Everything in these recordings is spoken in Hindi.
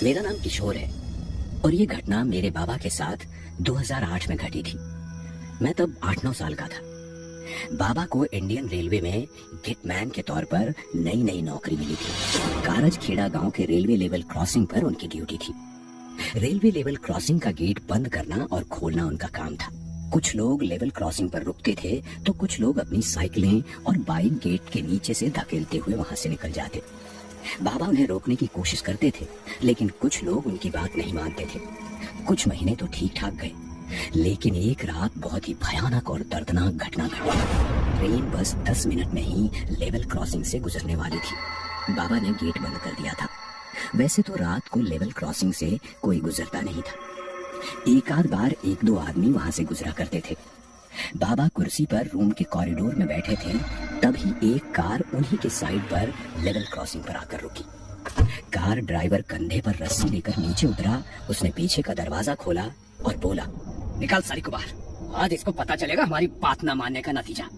मेरा नाम किशोर है और ये घटना मेरे बाबा के साथ 2008 में घटी थी। मैं तब 8-9 साल का था। बाबा को इंडियन रेलवे में गेटमैन के तौर पर नई नई नौकरी मिली थी। कारज खेड़ा गांव के रेलवे लेवल क्रॉसिंग पर उनकी ड्यूटी थी। रेलवे लेवल क्रॉसिंग का गेट बंद करना और खोलना उनका काम था। कुछ लोग लेवल क्रॉसिंग पर रुकते थे तो कुछ लोग अपनी साइकिलें और बाइक गेट के नीचे से धकेलते हुए वहां से निकल जाते। बाबा उन्हें रोकने की कोशिश करते थे, लेकिन कुछ लोग उनकी बात नहीं मानते थे। कुछ महीने तो ठीक ठाक गए, लेकिन एक रात बहुत ही भयानक और दर्दनाक घटना घटी। ट्रेन बस 10 मिनट में ही लेवल क्रॉसिंग से गुजरने वाली थी। बाबा ने गेट बंद कर दिया था। वैसे तो रात को लेवल क्रॉसिंग से कोई गुजरता नहीं था। एक आध बार 1-2 आदमी वहां से गुजरा करते थे। बाबा कुर्सी पर रूम के कॉरिडोर में बैठे थे, तभी एक कार उन्हीं के साइड पर लेवल क्रॉसिंग पर आकर रुकी। कार ड्राइवर कंधे पर रस्सी लेकर नीचे उतरा। उसने पीछे का दरवाजा खोला और बोला, निकाल सारी को बाहर, आज इसको पता चलेगा हमारी बात न मानने का नतीजा।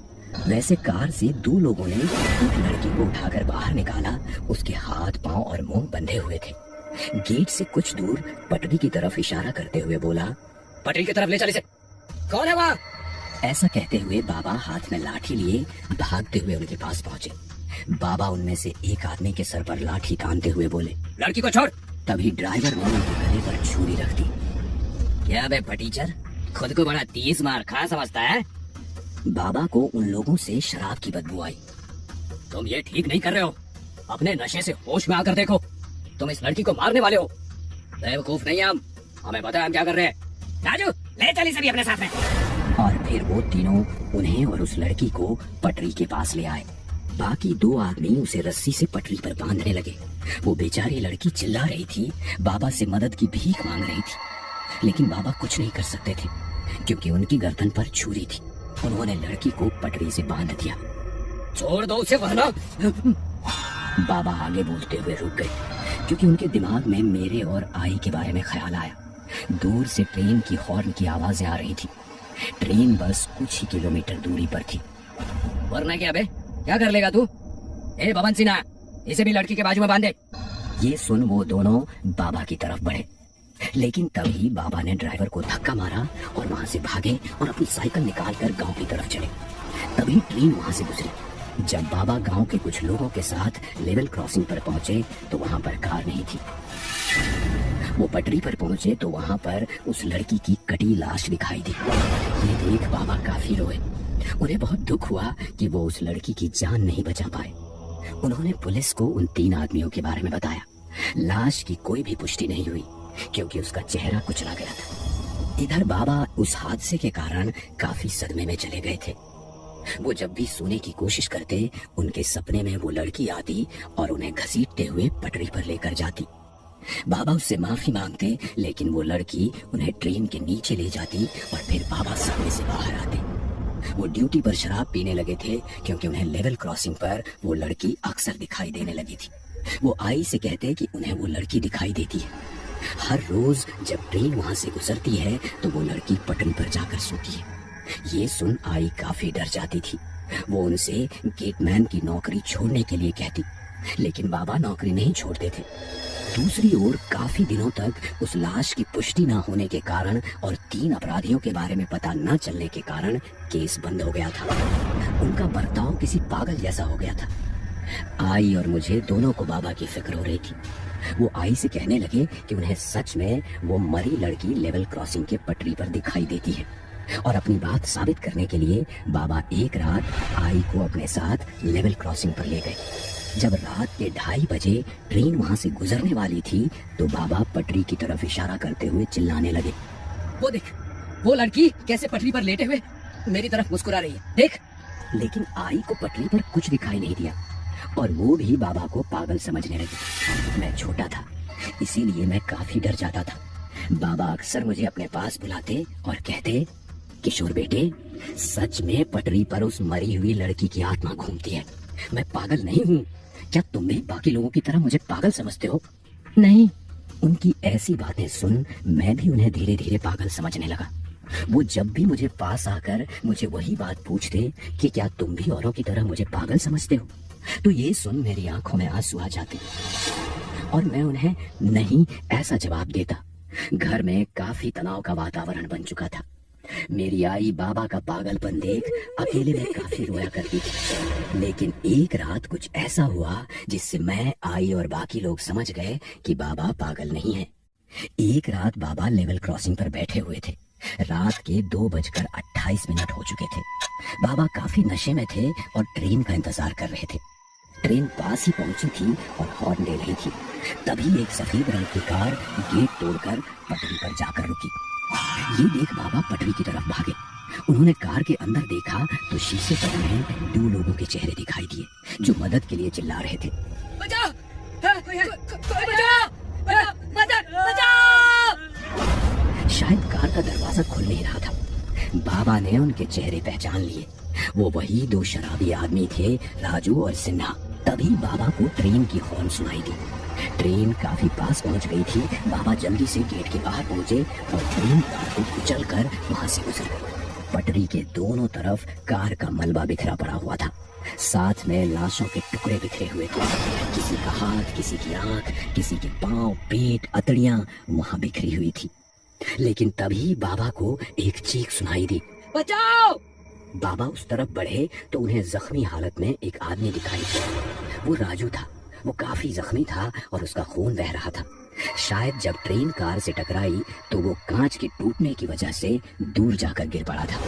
वैसे कार से 2 लोगों ने एक लड़की को उठाकर बाहर निकाला। उसके हाथ पांव और मुंह बंधे हुए थे। गेट से कुछ दूर पटरी की तरफ इशारा करते हुए बोला, पटरी की तरफ ले चल इसे, कौन है वहाँ? ऐसा कहते हुए बाबा हाथ में लाठी लिए भागते हुए उनके पास पहुँचे। बाबा उनमें से एक आदमी के सर पर लाठी तानते हुए बोले, लड़की को छोड़। तभी ड्राइवर ने उनके गले पर छुरी रख दी। क्या बे फटीचर, खुद को बड़ा तेज मार खा समझता है? बाबा को उन लोगों से शराब की बदबू आई। तुम ये ठीक नहीं कर रहे हो, अपने नशे से होश में आकर देखो, तुम इस लड़की को मारने वाले हो। बेवकूफ नहीं हम, हमें पता है हम क्या कर रहे हैं। राजू ले चल इसे भी अपने साथ में। और फिर वो तीनों उन्हें और उस लड़की को पटरी के पास ले आए। बाकी 2 आदमी उसे रस्सी से पटरी पर बांधने लगे। वो बेचारी लड़की चिल्ला रही थी, बाबा से मदद की भीख मांग रही थी, लेकिन बाबा कुछ नहीं कर सकते थे क्योंकि उनकी गर्दन पर छुरी थी। उन्होंने लड़की को पटरी से बांध दिया। छोड़ दो उसे वरना। बाबा आगे बोलते हुए रुक गए क्योंकि उनके दिमाग में मेरे और आई के बारे में ख्याल आया। दूर से ट्रेन की हॉर्न की आवाजें आ रही थी। ट्रेन बस कुछ ही किलोमीटर दूरी पर थी। वरना क्या बे, क्या कर लेगा तू? ए बबन सिन्हा, इसे भी लड़की के बाजू में बांधे। ये सुन वो दोनों बाबा की तरफ बढ़े, लेकिन तभी बाबा ने ड्राइवर को धक्का मारा और वहां से भागे और अपनी साइकिल निकालकर गांव की तरफ चले। तभी ट्रेन वहां से गुजरी। जब बाबा गांव के कुछ लोगों के साथ लेवल क्रॉसिंग पर पहुंचे तो वहां पर कार नहीं थी। वो पटरी पर पहुंचे तो वहां पर उस लड़की की कटी लाश दिखाई दी। ये देख बाबा काफी रोए। उन्हें बहुत दुख हुआ कि वो उस लड़की की जान नहीं बचा पाए। उन्होंने पुलिस को उन 3 आदमियों के बारे में बताया। लाश की कोई भी पुष्टि नहीं हुई क्योंकि उसका चेहरा कुचला गया था। इधर बाबा उस हादसे के कारण काफी सदमे में चले गए थे। वो जब भी सोने की कोशिश करते, उनके सपने में वो लड़की आती और उन्हें घसीटते हुए पटरी पर लेकर जाती। बाबा उससे माफी मांगते, लेकिन वो लड़की उन्हें ट्रेन के नीचे ले जाती और फिर बाबा सपने से बाहर आते। वो ड्यूटी पर शराब पीने लगे थे क्योंकि उन्हें लेवल क्रॉसिंग पर वो लड़की अक्सर दिखाई देने लगी थी। वो आई से कहते कि उन्हें वो लड़की दिखाई देती है। हर रोज जब ट्रेन वहां से गुजरती है तो वो लड़की पटरी पर जाकर सोती है। ये सुन आई काफी डर जाती थी। वो उनसे गेटमैन की नौकरी छोड़ने के लिए कहती, लेकिन बाबा नौकरी नहीं छोड़ते थे। दूसरी ओर काफी दिनों तक उस लाश की पुष्टि न होने के कारण और 3 अपराधियों के बारे में पता न चलने के कारण केस बंद हो गया था। उनका बर्ताव किसी पागल जैसा हो गया था। आई और मुझे दोनों को बाबा की फिक्र हो रही थी। वो आई से कहने लगे कि उन्हें सच में वो मरी लड़की लेवल क्रॉसिंग के पटरी पर दिखाई देती है, और अपनी बात साबित करने के लिए बाबा एक रात आई को अपने साथ लेवल क्रॉसिंग पर ले गए। जब रात के 2:30 बजे ट्रेन वहां से गुजरने वाली थी तो बाबा पटरी की तरफ इशारा करते हुए चिल्लाने लगे, वो देख, वो लड़की कैसे पटरी पर लेटे हुए मेरी तरफ मुस्कुरा रही है, देख। लेकिन आई को पटरी पर कुछ दिखाई नहीं दिया और वो भी बाबा को पागल समझने लगी। मैं छोटा था, इसीलिए मैं काफी डर जाता था। बाबा अक्सर मुझे अपने पास बुलाते और कहते, किशोर बेटे, सच में पटरी पर उस मरी हुई लड़की की आत्मा घूमती है। मैं पागल नहीं हूँ। क्या तुम भी बाकी लोगों की तरह मुझे पागल समझते हो? नहीं। उनकी ऐसी बातें सुन मैं भी उन्हें धीरे धीरे पागल समझने लगा। वो जब भी मुझे पास आकर मुझे वही बात पूछते कि क्या तुम भी औरों की तरह मुझे पागल समझते हो, तो ये सुन मेरी आंखों में आंसू आ जाते। और मैं उन्हें नहीं ऐसा जवाब देता। घर में काफी तनाव का वातावरण बन चुका था। मेरी आई बाबा का पागलपन देख अकेले में काफी रोया करती थी। लेकिन एक रात कुछ ऐसा हुआ जिससे मैं, आई और बाकी लोग समझ गए कि बाबा पागल नहीं है। एक रात बाबा लेवल क्रॉसिंग पर बैठे हुए थे। रात के 2:28 हो चुके थे। बाबा काफी नशे में थे और ट्रेन का इंतजार कर रहे थे। ट्रेन पास ही पहुंची थी और हॉर्न दे रही थी। तभी एक सफेद रंग की कार गेट तोड़कर पटरी पर जाकर रुकी। ये देख बाबा पटरी की तरफ भागे। उन्होंने कार के अंदर देखा तो शीशे पर उन्हें 2 लोगों के चेहरे दिखाई दिए जो मदद के लिए चिल्ला रहे थे। बचाओ! बचाओ! बचाओ! शायद कार का दरवाजा खुल नहीं रहा था। बाबा ने उनके चेहरे पहचान लिए। वो वही 2 शराबी आदमी थे, राजू और सिन्हा। तभी बाबा को ट्रेन की हॉर्न सुनाई दी। ट्रेन काफी पास पहुंच गई थी। बाबा जल्दी से गेट के बाहर पहुंचे और ट्रेन कार को कुचलकर वहां से गुजर गई। पटरी के दोनों तरफ कार का मलबा बिखरा पड़ा हुआ था। साथ में लाशों के टुकड़े बिखरे हुए थे। किसी का हाथ, किसी की आंख, किसी के पांव, पेट, अतड़ियां वहां बिखरी हुई थी। लेकिन तभी बाबा को एक चीख सुनाई दी, बचाओ! बाबा उस तरफ बढ़े तो उन्हें जख्मी हालत में एक आदमी दिखाई दिया। वो राजू था। वो काफी जख्मी था और उसका खून बह रहा था। शायद जब ट्रेन कार से टकराई तो वो कांच के टूटने की वजह से दूर जाकर गिर पड़ा था।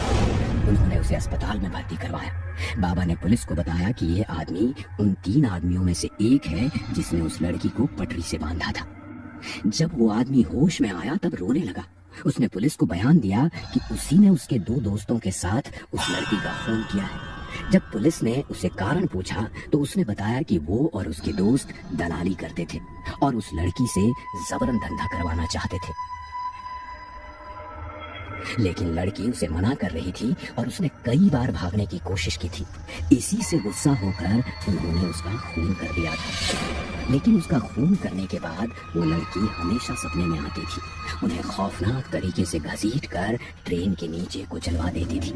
उन्होंने उसे अस्पताल में भर्ती करवाया। बाबा ने पुलिस को बताया कि ये आदमी उन 3 आदमियों में से एक है जिसने उस लड़की को पटरी से बांधा था। जब वो आदमी होश में आया तब रोने लगा। उसने पुलिस को बयान दिया कि उसी ने उसके 2 दोस्तों के साथ उस लड़की का खून किया है। जब पुलिस ने उसे कारण पूछा तो उसने बताया कि वो और उसके दोस्त दलाली करते थे और उस लड़की से जबरन धंधा करवाना चाहते थे। लेकिन लड़की उसे मना कर रही थी और उसने कई बार भागने की कोशिश की थी। इसी से गुस्सा होकर उन्होंने उसका खून कर दिया था। लेकिन उसका खून करने के बाद वो लड़की हमेशा सपने में आती थी। उन्हें खौफनाक तरीके से घसीटकर ट्रेन के नीचे कुचलवा देती थी।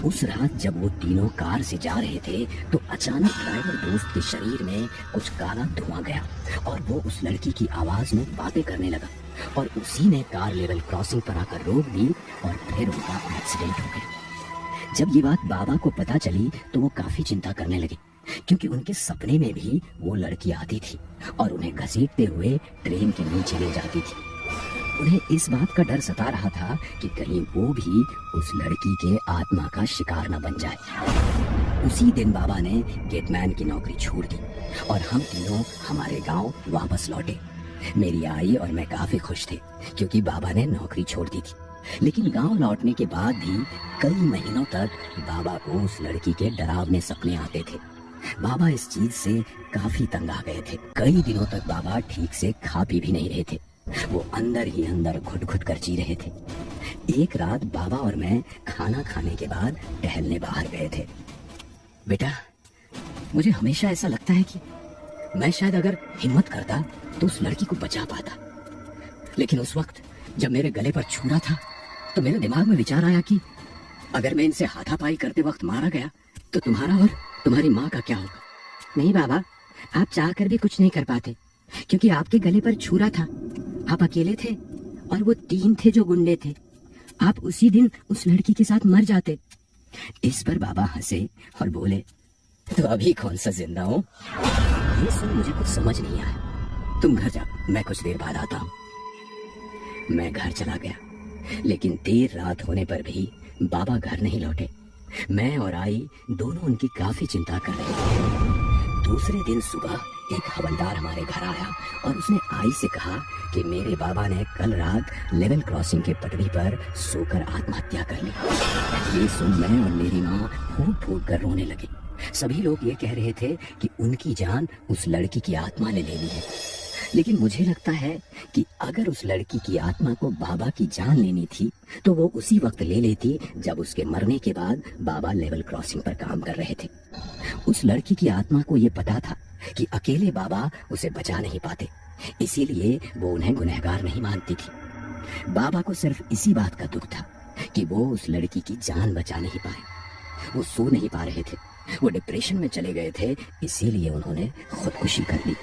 उस रात जब वो तीनों कार से जा रहे थे तो अचानक ड्राइवर दोस्त के शरीर में कुछ काला धुआं गया और वो उस लड़की की आवाज में बातें करने लगा और उसी ने कार लेवल क्रॉसिंग पर आकर रोक दी और फिर उनका एक्सीडेंट हो गया। जब ये बात बाबा को पता चली तो वो काफी चिंता करने लगे, क्योंकि उनके सपने में भी वो लड़की आती थी और उन्हें घसीटते हुए ट्रेन के नीचे ले जाती थी। उन्हें इस बात का डर सता रहा था कि कहीं वो भी उस लड़की के आत्मा का शिकार न बन जाए। उसी दिन बाबा ने गेटमैन की नौकरी छोड़ दी और हम तीनों हमारे गांव वापस लौटे। मेरी आई और मैं काफी खुश थे क्योंकि बाबा ने नौकरी छोड़ दी थी। लेकिन गांव लौटने के बाद भी कई महीनों तक बाबा को उस लड़की के डरावने सपने आते थे। बाबा इस चीज से काफी तंग आ गए थे। कई दिनों तक बाबा ठीक से खा पी भी नहीं रहे थे। वो अंदर ही अंदर घुट घुट कर जी रहे थे। एक रात बाबा और मैं खाना खाने के बाद टहलने बाहर गए थे। बेटा, मुझे हमेशा ऐसा लगता है कि मैं शायद अगर हिम्मत करता तो उस लड़की को बचा पाता। लेकिन उस वक्त जब मेरे गले पर छुरा था तो मेरे दिमाग में विचार आया कि अगर मैं इनसे हाथापाई करते वक्त मारा गया तो तुम्हारा और तुम्हारी माँ का क्या होगा। नहीं बाबा, आप चाहकर भी कुछ नहीं कर पाते क्योंकि आपके गले पर छुरा था। आप अकेले थे और वो 3 थे जो गुंडे थे। आप उसी दिन उस लड़की के साथ मर जाते। इस पर बाबा हंसे और बोले, तो अभी कौन सा जिंदा हूँ। ये सुन मुझे कुछ समझ नहीं आया। तुम घर जाओ, मैं कुछ देर बाद आता हूँ। मैं घर चला गया, लेकिन देर रात होने पर भी बाबा घर नहीं लौटे। मैं और आई दोनों उनकी काफी चिंता कर रहे थे। दूसरे दिन सुबह एक हवलदार हमारे घर आया और उसने आई से कहा कि मेरे बाबा ने कल रात लेवल क्रॉसिंग के पटरी पर सोकर आत्महत्या कर ली। ये सुन मैं और मेरी माँ फूट फूट कर रोने लगे। सभी लोग ये कह रहे थे कि उनकी जान उस लड़की की आत्मा ने ले ली है। लेकिन मुझे लगता है कि अगर उस लड़की की आत्मा को बाबा की जान लेनी थी तो वो उसी वक्त ले लेती जब उसके मरने के बाद बाबा लेवल क्रॉसिंग पर काम कर रहे थे। उस लड़की की आत्मा को ये पता था कि अकेले बाबा उसे बचा नहीं पाते, इसीलिए वो उन्हें गुनहगार नहीं मानती थी। बाबा को सिर्फ इसी बात का दुख था कि वो उस लड़की की जान बचा नहीं पाए। वो सो नहीं पा रहे थे, वो डिप्रेशन में चले गए थे, इसीलिए उन्होंने खुदकुशी कर ली।